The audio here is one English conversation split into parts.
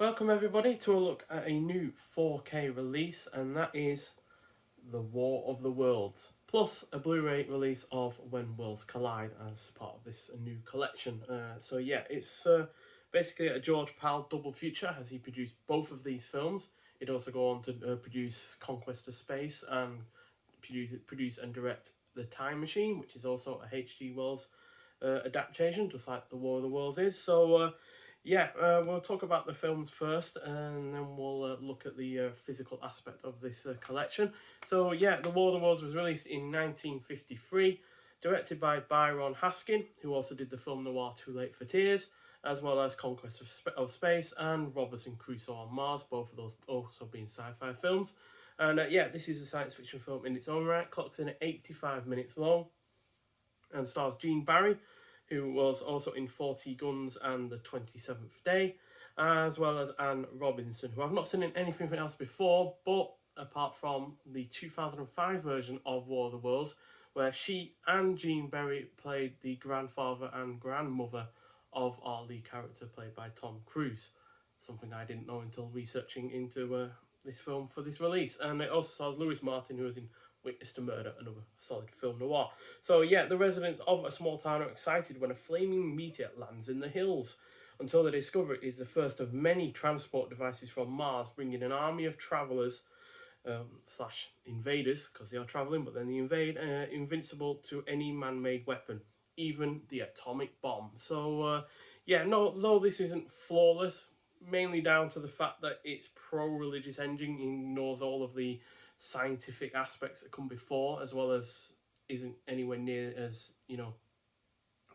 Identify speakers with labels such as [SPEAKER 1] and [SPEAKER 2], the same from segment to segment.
[SPEAKER 1] Welcome everybody to a look at a new 4K release, and that is The War of the Worlds, plus a Blu-ray release of When Worlds Collide as part of this new collection. It's basically a George Pal double feature as he produced both of these films. He'd also go on to produce Conquest of Space and produce and direct The Time Machine, which is also a H.G. Wells adaptation, just like The War of the Worlds is. We'll talk about the films first, and then we'll look at the physical aspect of this collection. The War of the Worlds was released in 1953, directed by Byron Haskin, who also did the film noir Too Late for Tears, as well as Conquest of Space and Robinson Crusoe on Mars, both of those also being sci-fi films. And this is a science fiction film in its own right, clocks in at 85 minutes long, and stars Gene Barry, who was also in 40 Guns and The 27th Day, as well as Anne Robinson, who I've not seen in anything else before, but apart from the 2005 version of War of the Worlds, where she and Gene Barry played the grandfather and grandmother of our lead character, played by Tom Cruise. Something I didn't know until researching into this film for this release. And it also stars Lewis Martin, who was in Witness to Murder, another solid film noir. The residents of a small town are excited when a flaming meteor lands in the hills, until they discover it is the first of many transport devices from Mars, bringing an army of travellers slash invaders, because they are travelling, but then they invade, invincible to any man-made weapon, even the atomic bomb. Though this isn't flawless, mainly down to the fact that its pro-religious engine ignores all of the scientific aspects that come before, as well as isn't anywhere near as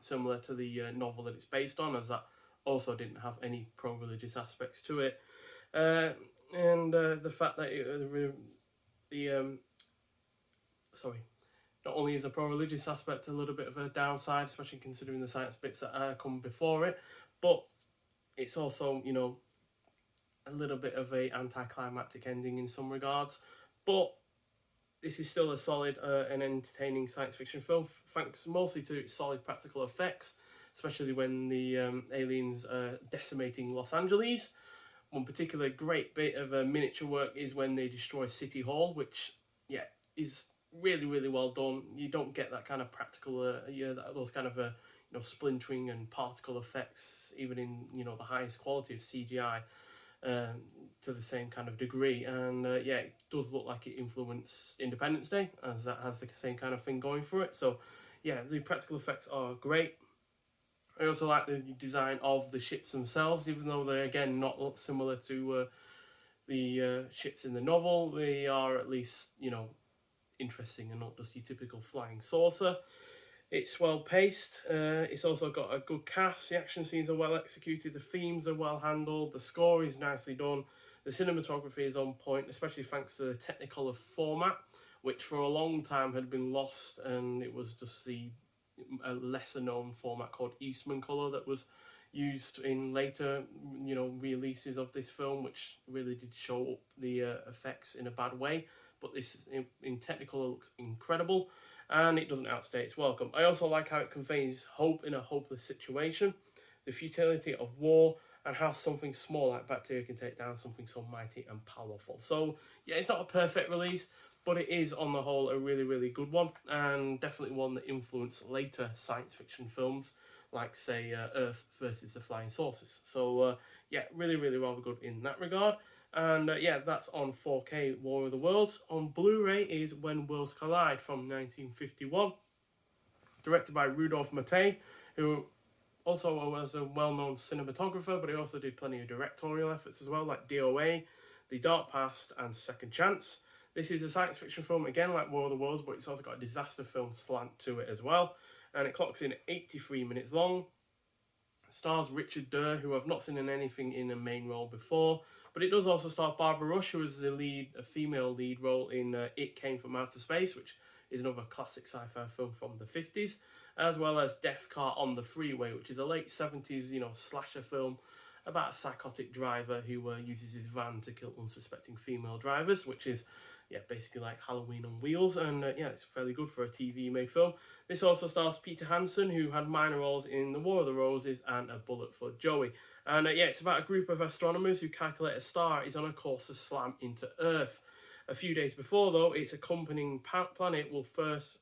[SPEAKER 1] similar to the novel that it's based on, as that also didn't have any pro-religious aspects to it, the fact that not only is a pro-religious aspect a little bit of a downside, especially considering the science bits that come before it, but it's also a little bit of a anticlimactic ending in some regards. But this is still a solid and entertaining science fiction film, thanks mostly to its solid practical effects, especially when the aliens are decimating Los Angeles. One particular great bit of miniature work is when they destroy City Hall, which is really, really well done. You don't get that kind of practical, those kind of splintering and particle effects, even in the highest quality of CGI. To the same kind of degree, and it does look like it influenced Independence Day, as that has the same kind of thing going for it. The practical effects are great. I also like the design of the ships themselves, even though they're again not similar to the ships in the novel. They are at least interesting and not just your typical flying saucer. It's well paced. It's also got a good cast. The action scenes are well executed. The themes are well handled. The score is nicely done. The cinematography is on point, especially thanks to the Technicolor format, which for a long time had been lost, and it was just a lesser known format called Eastman Color that was used in later releases of this film, which really did show up the effects in a bad way. But this in Technicolor looks incredible, and it doesn't outstay its welcome. I also like how it conveys hope in a hopeless situation, the futility of war, and how something small like bacteria can take down something so mighty and powerful. It's not a perfect release, but it is on the whole a really, really good one, and definitely one that influenced later science fiction films, like say Earth versus the Flying Saucers. Really, really rather good in that regard. And that's on 4K War of the Worlds. On Blu-ray is When Worlds Collide from 1951, directed by Rudolph Mattei, who also was a well-known cinematographer, but he also did plenty of directorial efforts as well, like DOA, The Dark Past, and Second Chance. This is a science fiction film, again like War of the Worlds, but it's also got a disaster film slant to it as well, and it clocks in 83 minutes long. It stars Richard Durr, who I've not seen in anything in a main role before, but it does also star Barbara Rush, who was a female lead role in It Came From Outer Space, which is another classic sci-fi film from the 50s, as well as Death Car on the Freeway, which is a late 70s, slasher film about a psychotic driver who uses his van to kill unsuspecting female drivers, which is basically like Halloween on wheels, and it's fairly good for a TV-made film. This also stars Peter Hansen, who had minor roles in The War of the Roses and A Bullet for Joey. And yeah, it's about a group of astronomers who calculate a star is on a course to slam into Earth. A few days before, though, its accompanying planet will first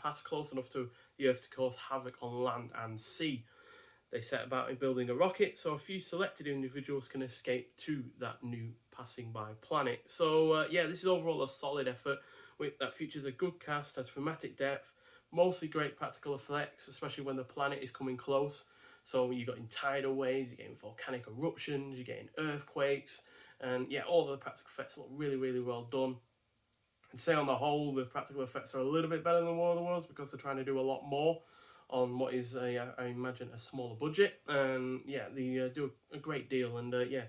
[SPEAKER 1] pass close enough to the Earth to cause havoc on land and sea. They set about building a rocket so a few selected individuals can escape to that new passing by planet. So yeah, this is overall a solid effort that features a good cast, has thematic depth, mostly great practical effects, especially when the planet is coming close. So you're getting tidal waves, you're getting volcanic eruptions, you're getting earthquakes, and yeah, all of the practical effects look really, really well done. I'd say on the whole, the practical effects are a little bit better than War of the Worlds because they're trying to do a lot more on what is, I imagine, a smaller budget. And yeah, they do a great deal. And yeah,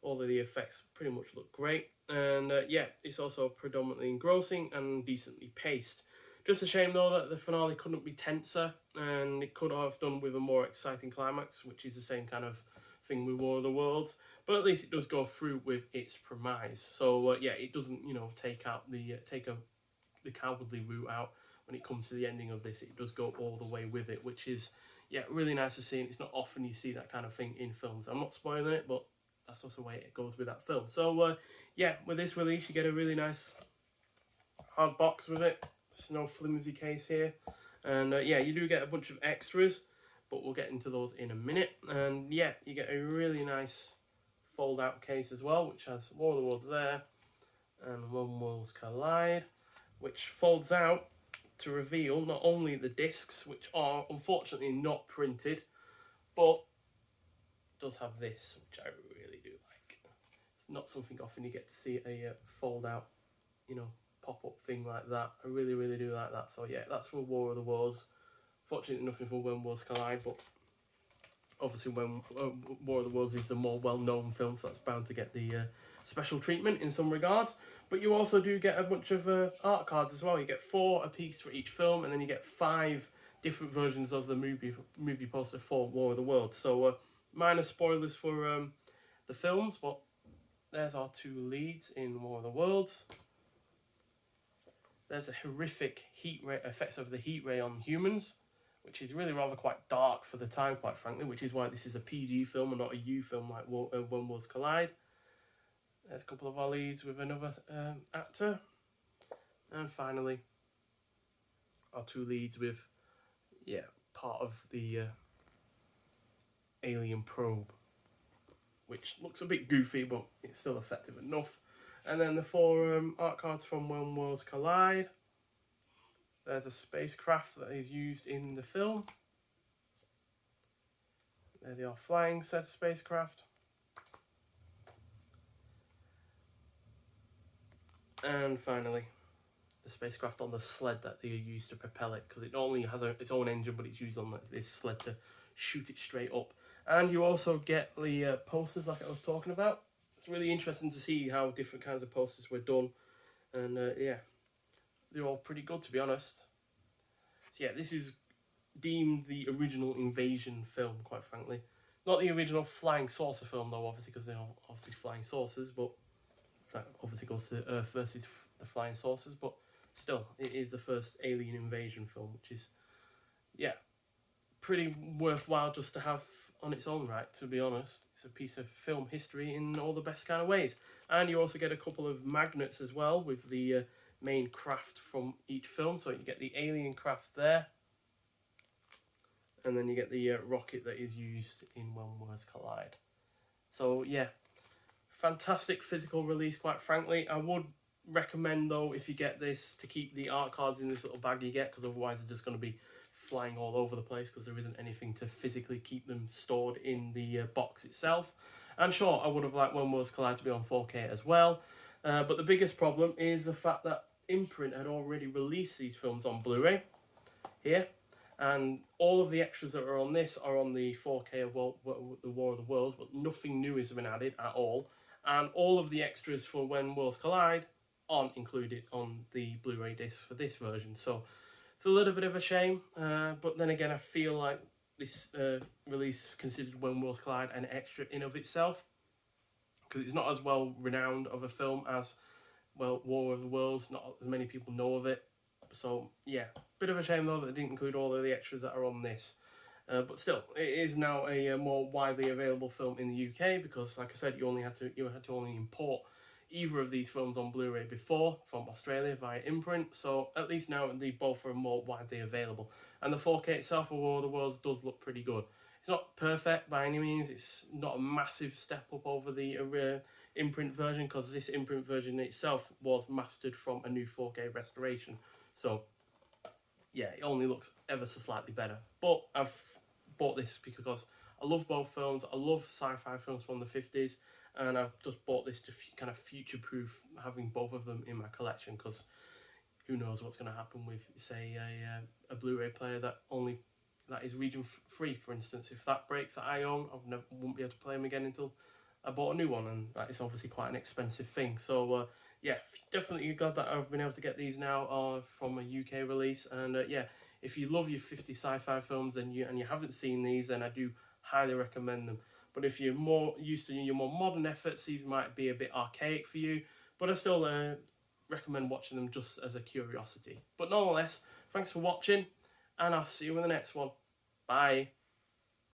[SPEAKER 1] all of the effects pretty much look great. And yeah, it's also predominantly engrossing and decently paced. Just a shame, though, that the finale couldn't be tenser, and it could have done with a more exciting climax, which is the same kind of thing with War of the Worlds. But at least it does go through with its premise. So yeah, it doesn't, take the cowardly route out when it comes to the ending of this. It does go all the way with it, which is really nice to see. And it's not often you see that kind of thing in films. I'm not spoiling it, but that's also the way it goes with that film. So yeah, with this release, you get a really nice hard box with it. There's no flimsy case here, and yeah, you do get a bunch of extras, but we'll get into those in a minute. And yeah, you get a really nice fold out case as well, which has War of the Worlds there and When Worlds Collide, which folds out to reveal not only the discs, which are unfortunately not printed, but does have this, which I really do like. It's not something often you get to see a fold out, pop-up thing like that. I really, really do like that. So yeah, that's for War of the Worlds. Fortunately, nothing for When Worlds Collide, but obviously when War of the Worlds is a more well-known film, so that's bound to get the special treatment in some regards. But you also do get a bunch of art cards as well. You get 4 apiece for each film, and then you get 5 different versions of the movie poster for War of the Worlds. So minor spoilers for the films, but there's our 2 leads in War of the Worlds. There's a horrific heat ray effects of the heat ray on humans, which is really rather quite dark for the time, quite frankly, which is why this is a PG film and not a U film like When Worlds Collide. There's a couple of our leads with another actor. And finally, our 2 leads with, part of the alien probe, which looks a bit goofy, but it's still effective enough. And then the 4 art cards from When Worlds Collide. There's a spacecraft that is used in the film. There they are flying said spacecraft. And finally, the spacecraft on the sled that they use to propel it, because it not only has its own engine, but it's used on this sled to shoot it straight up. And you also get the posters like I was talking about. It's really interesting to see how different kinds of posters were done. And yeah, they're all pretty good, to be honest. So yeah, this is deemed the original invasion film, quite frankly. Not the original flying saucer film, though, obviously, because they're obviously flying saucers, but that obviously goes to Earth versus the flying saucers, but still, it is the first alien invasion film, which is, pretty worthwhile just to have on its own right, to be honest. It's a piece of film history in all the best kind of ways. And you also get a couple of magnets as well with the main craft from each film. So you get the alien craft there, and then you get the rocket that is used in When Worlds Collide. So yeah, fantastic physical release, quite frankly. I would recommend, though, if you get this, to keep the art cards in this little bag you get, because otherwise they're just going to be flying all over the place, because there isn't anything to physically keep them stored in the box itself. And sure, I would have liked When Worlds Collide to be on 4K as well, but the biggest problem is the fact that Imprint had already released these films on Blu-ray here, and all of the extras that are on this are on the 4K of the War of the Worlds, but nothing new has been added at all, and all of the extras for When Worlds Collide aren't included on the Blu-ray disc for this version. So it's a little bit of a shame, but then again, I feel like this release considered When Worlds Collide an extra in of itself, because it's not as well renowned of a film as, well, War of the Worlds. Not as many people know of it. So yeah, bit of a shame though that they didn't include all of the extras that are on this. But still, it is now a more widely available film in the UK because, like I said, you had to only import either of these films on Blu-ray before from Australia via imprint. So at least now they both are more widely available, and the 4K itself of War of the Worlds does look pretty good. It's not perfect by any means. It's not a massive step up over the imprint version because this imprint version itself was mastered from a new 4K restoration. So yeah, it only looks ever so slightly better. But I've bought this because I love both films. I love sci-fi films from the 50s, and I've just bought this to kind of future-proof having both of them in my collection because who knows what's going to happen with, say, a Blu-ray player that is region free, for instance. If that breaks that I own, won't be able to play them again until I bought a new one, and that is obviously quite an expensive thing. So yeah, definitely glad that I've been able to get these now from a UK release. And yeah, if you love your 50 sci-fi films and you haven't seen these, then I do highly recommend them. But if you're more used to your more modern efforts, these might be a bit archaic for you. But I still recommend watching them just as a curiosity. But nonetheless, thanks for watching, and I'll see you in the next one. Bye.